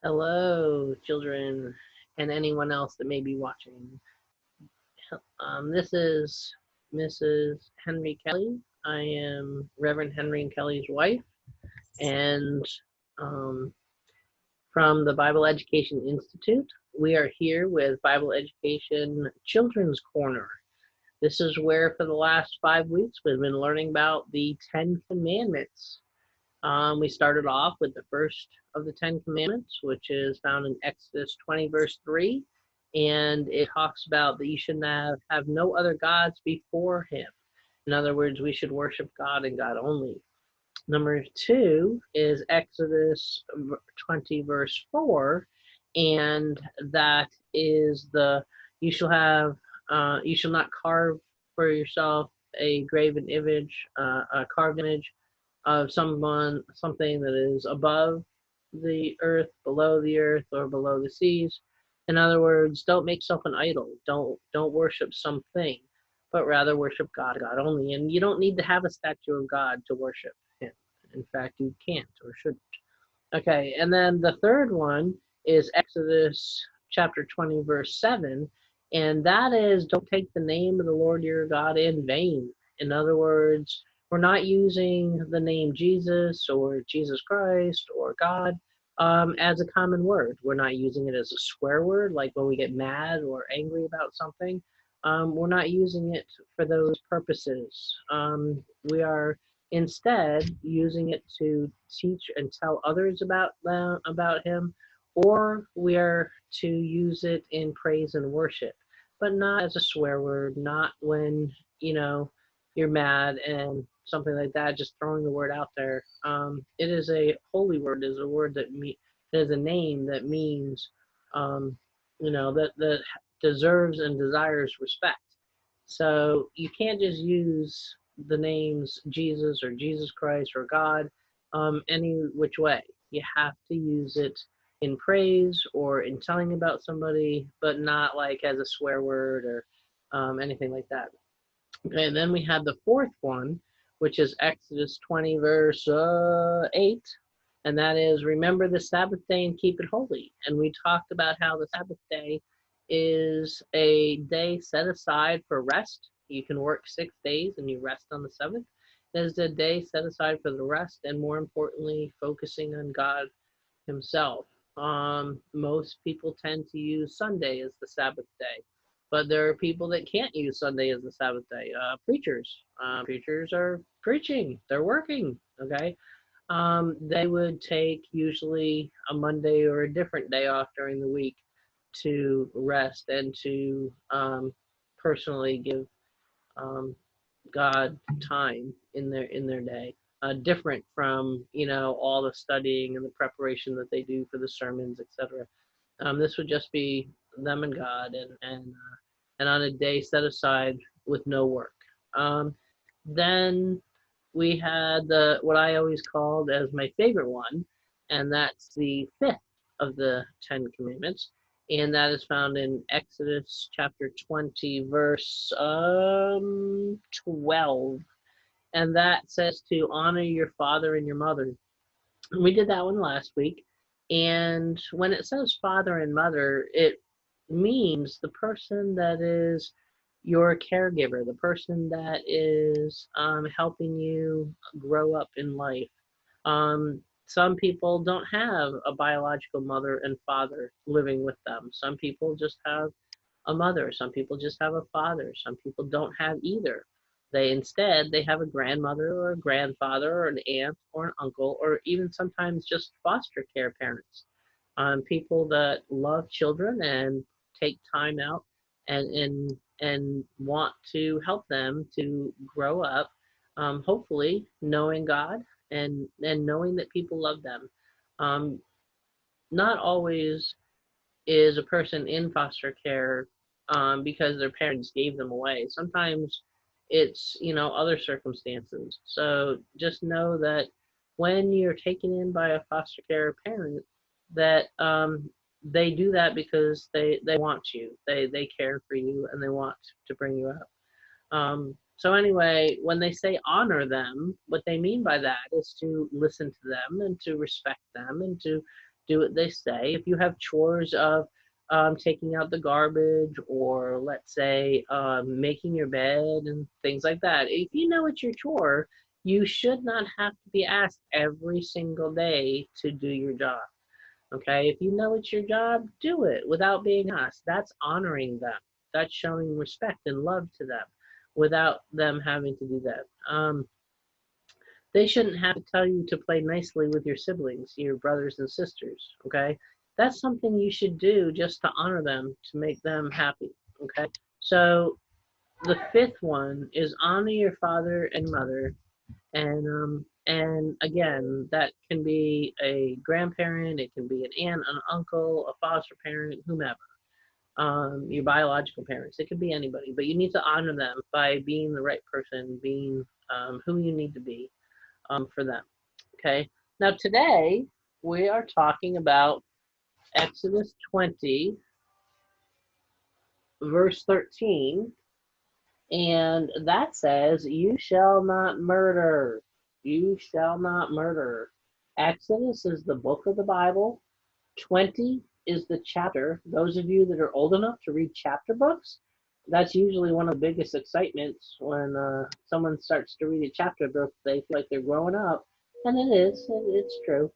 Hello, children, and anyone else that may be watching. This is Mrs. Henry Kelly. I am Reverend Henry and Kelly's wife, and um, from the Bible Education Institute. We are here with Bible Education Children's Corner. This is where, for the last 5 weeks, we've been learning about the Ten Commandments. We started off with the first of the Ten Commandments, which is found in Exodus 20, verse 3. And it talks about that you should have no other gods before him. In other words, we should worship God and God only. Number 2 is Exodus 20, verse 4. And that is you shall not carve for yourself a graven image, a carved image of something that is above the earth, below the earth, or below the seas. In other words, don't make yourself an idol. Don't worship something, but rather worship God, God only. And you don't need to have a statue of God to worship him. In fact, you can't or shouldn't. Okay, and then the third one is Exodus chapter 20, verse 7, and that is don't take the name of the Lord your God in vain. In other words, we're not using the name Jesus or Jesus Christ or God as a common word. We're not using it as a swear word, like when we get mad or angry about something. We're not using it for those purposes. We are instead using it to teach and tell others about him, or we are to use it in praise and worship, but not as a swear word, not when you're mad and something like that, just throwing the word out there. It is a holy word, is a word is a name that means that deserves and desires respect. So you can't just use the names Jesus or Jesus Christ or God any which way. You have to use it in praise or in telling about somebody, but not like as a swear word or anything like that. Okay, and then we had the fourth one, which is Exodus 20, verse 8, and that is remember the Sabbath day and keep it holy. And we talked about how the Sabbath day is a day set aside for rest. You can work 6 days and you rest on the seventh. It is a day set aside for the rest and, more importantly, focusing on God himself. Most people tend to use Sunday as the Sabbath day, but there are people that can't use Sunday as the Sabbath day. Preachers are preaching; they're working. Okay, they would take usually a Monday or a different day off during the week to rest and to personally give um, God time in their day. Different from all the studying and the preparation that they do for the sermons, etc. This would just be them and God, and on a day set aside with no work. Then we had the what I always called as my favorite one, and that's the fifth of the Ten Commandments, and that is found in Exodus chapter 20, verse 12, and that says to honor your father and your mother. We did that one last week, and when it says father and mother, it means the person that is your caregiver, the person that is helping you grow up in life. Some people don't have a biological mother and father living with them. Some people just have a mother. Some people just have a father. Some people don't have either. They have a grandmother or a grandfather or an aunt or an uncle or even sometimes just foster care parents. People that love children and take time out and want to help them to grow up, hopefully knowing God and knowing that people love them. Um, Not always is a person in foster care because their parents gave them away. Sometimes it's other circumstances. So just know that when you're taken in by a foster care parent, that they do that because they want you. They care for you and they want to bring you up. So anyway, when they say honor them, what they mean by that is to listen to them and to respect them and to do what they say. If you have chores of taking out the garbage, or let's say making your bed and things like that, if you know it's your chore, you should not have to be asked every single day to do your job. Okay, if you know it's your job, do it without being asked. That's honoring them. That's showing respect and love to them without them having to do that. They shouldn't have to tell you to play nicely with your siblings, your brothers and sisters. Okay, that's something you should do just to honor them, to make them happy. Okay, so the fifth one is honor your father and mother, and again, that can be a grandparent, it can be an aunt, an uncle, a foster parent, whomever. Your biological parents, it could be anybody, but you need to honor them by being the right person, being who you need to be for them. Okay. Now today we are talking about Exodus 20, verse 13, and that says, "You shall not murder. You shall not murder." Exodus is the book of the Bible. 20 is the chapter. Those of you that are old enough to read chapter books, that's usually one of the biggest excitements when someone starts to read a chapter book. They feel like they're growing up, and it is. It's true.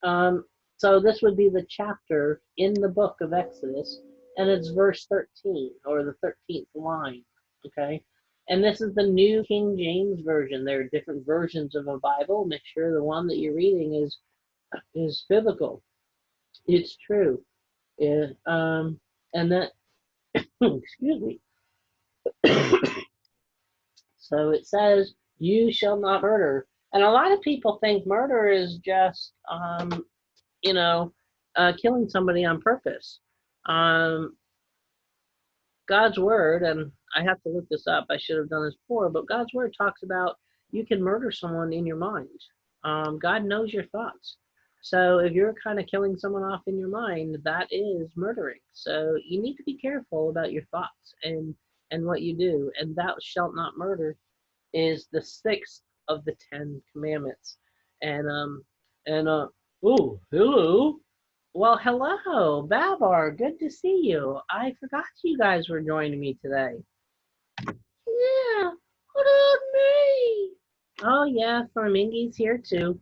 Um, so this would be the chapter in the book of Exodus, and it's verse 13, or the 13th line. Okay, and this is the New King James Version. There are different versions of a Bible. Make sure the one that you're reading is biblical. It's true. Yeah, and that, excuse me. So it says, "You shall not murder." And a lot of people think murder is just, you know, killing somebody on purpose. Um, God's word, and I have to look this up. I should have done this before, but God's word talks about you can murder someone in your mind. God knows your thoughts. So if you're kind of killing someone off in your mind, that is murdering. So you need to be careful about your thoughts and what you do. And "thou shalt not murder" is the sixth of the 10 Commandments. And oh, hello. Well, hello, Babar. Good to see you. I forgot you guys were joining me today. Yeah, what about me? Oh yeah, Flamingi's here too.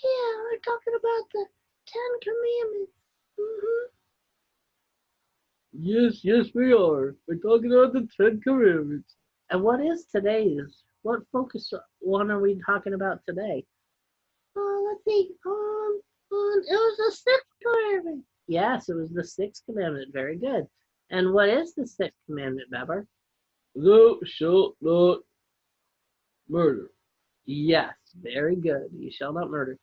Yeah, we're talking about the 10 Commandments. Yes, yes, we are. We're talking about the 10 Commandments. And what is today's? What focus one are we talking about today? Let's see. It was the sixth commandment. Yes, it was the sixth commandment. Very good. And what is the sixth commandment, Babar? "Thou shalt not murder." Yes, very good. You shall not murder.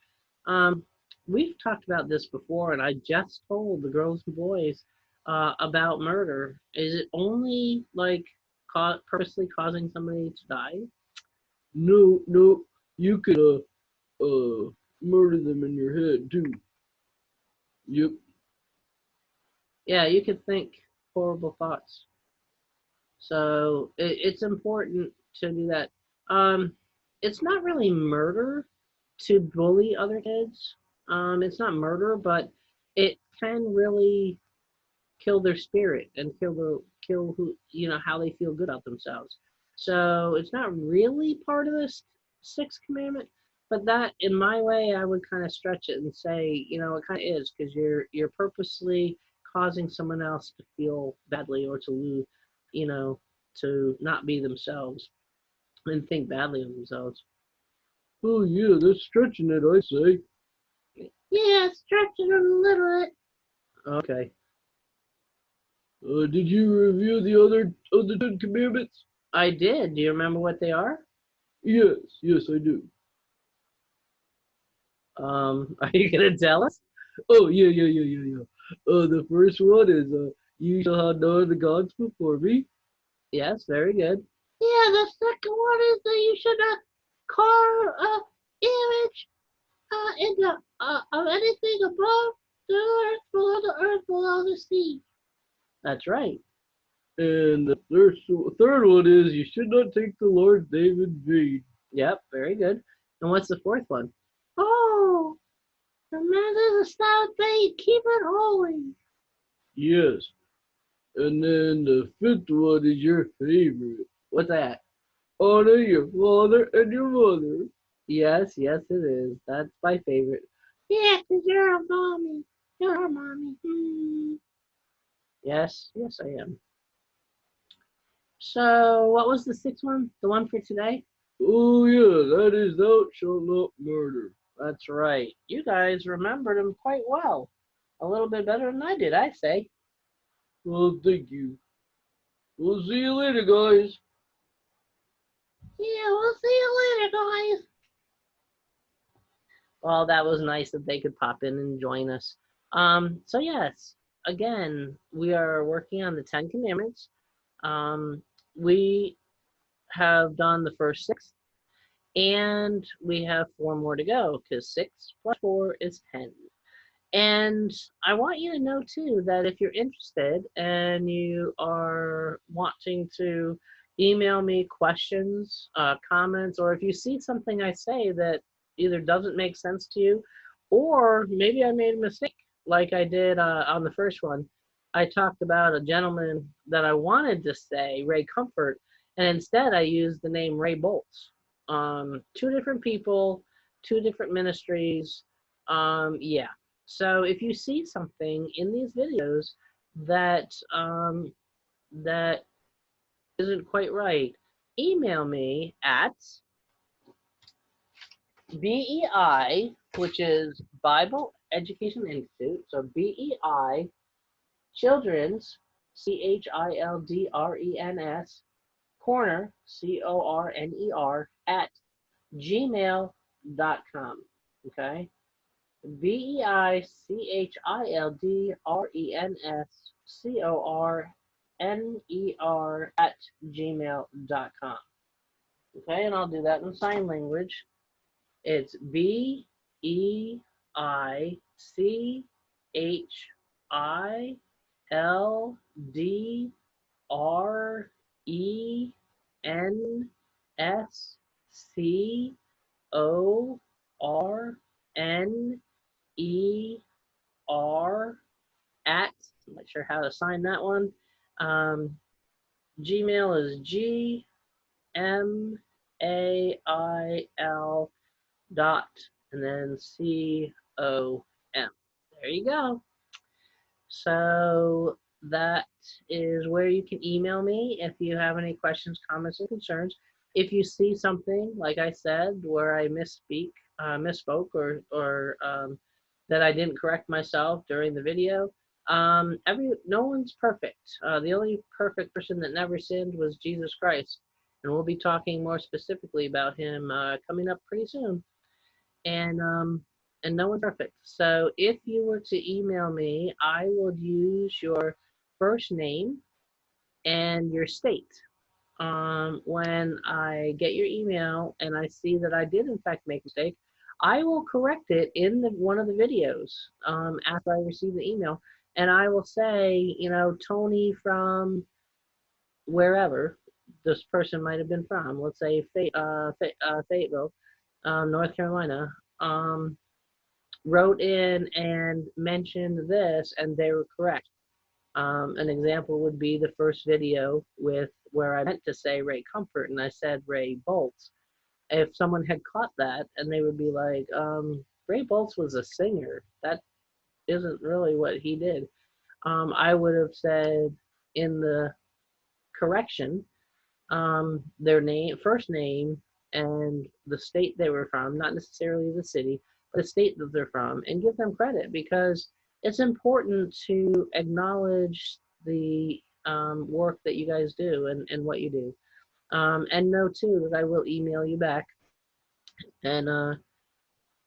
Um, we've talked about this before, and I just told the girls and boys about murder. Is it only like purposely causing somebody to die? No, no. You could murder them in your head too. Yep. Yeah, you could think horrible thoughts. So it's important to do that. Um, it's not really murder to bully other kids. It's not murder, but it can really kill their spirit and kill who how they feel good about themselves. So it's not really part of this sixth commandment, but that in my way I would kind of stretch it and say it kind of is, because you're purposely causing someone else to feel badly, or to lose, to not be themselves and think badly of themselves. Oh yeah, that's stretching it, I say. Yeah, stretching it a little bit. Okay. Did you review the other 10 Commandments? I did. Do you remember what they are? Yes, yes, I do. Are you gonna tell us? Oh yeah, yeah, yeah, yeah, yeah. The first one is "You shall have no other gods before me." Yes, very good. Yeah, the second one is that you should not carve a image into of anything above the earth, below the earth, below the sea. That's right. And the third one is "You should not take the Lord's name in vain." Yep, very good. And what's the fourth one? Oh, remember the Sabbath day, keep it holy. Yes. And then the fifth one is your favorite. What's that? Honor your father and your mother. Yes, yes, it is. That's my favorite. Yeah, 'cause you're a mommy. You're a mommy. Yes, yes, I am. So, what was the sixth one? The one for today? Oh, yeah, that is thou shalt not murder. That's right. You guys remembered them quite well. A little bit better than I did, I say. Well, thank you. We'll see you later, guys. Yeah, we'll see you later, guys. Well, that was nice that they could pop in and join us. So yes, again, we are working on the Ten Commandments. Um, we have done the first six, and we have four more to go because 6 plus 4 is 10. And I want you to know too that if you're interested and you are wanting to email me questions, comments, or if you see something I say that either doesn't make sense to you, or maybe I made a mistake, like I did on the first one. I talked about a gentleman that I wanted to say Ray Comfort, and instead I used the name Ray Bolts. Two different people, two different ministries. Yeah. So if you see something in these videos that that isn't quite right, email me at BEI, which is Bible Education Institute. So BEI Children's CHILDRENS corner CORNER at gmail.com. Okay. BEICHILDRENSCORNER at gmail.com. Okay, and I'll do that in sign language. It's BEICHILDRENSCORNER at, I'm not sure how to sign that one. Gmail is GMAIL dot and then COM. There you go. So that is where you can email me if you have any questions, comments, and concerns. If you see something, like I said, where I misspoke, or that I didn't correct myself during the video, no one's perfect. The only perfect person that never sinned was Jesus Christ, and we'll be talking more specifically about him coming up pretty soon. And no one's perfect. So if you were to email me, I would use your first name and your state. When I get your email and I see that I did in fact make a mistake, I will correct it in one of the videos after I receive the email, and I will say, Tony from wherever this person might have been from. Let's say Fayetteville, North Carolina. Wrote in and mentioned this, and they were correct. An example would be the first video with where I meant to say Ray Comfort and I said Ray Bolts. If someone had caught that, and they would be like, Ray Bolts was a singer. That isn't really what he did. I would have said in the correction their first name, and the state they were from, not necessarily the city, but the state that they're from, and give them credit because it's important to acknowledge the work that you guys do and what you do. And know too that I will email you back and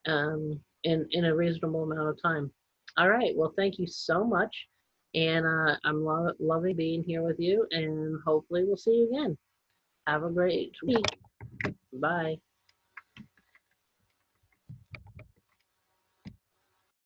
in a reasonable amount of time. All right. Well, thank you so much. And I'm loving being here with you, and hopefully we'll see you again. Have a great week. Bye.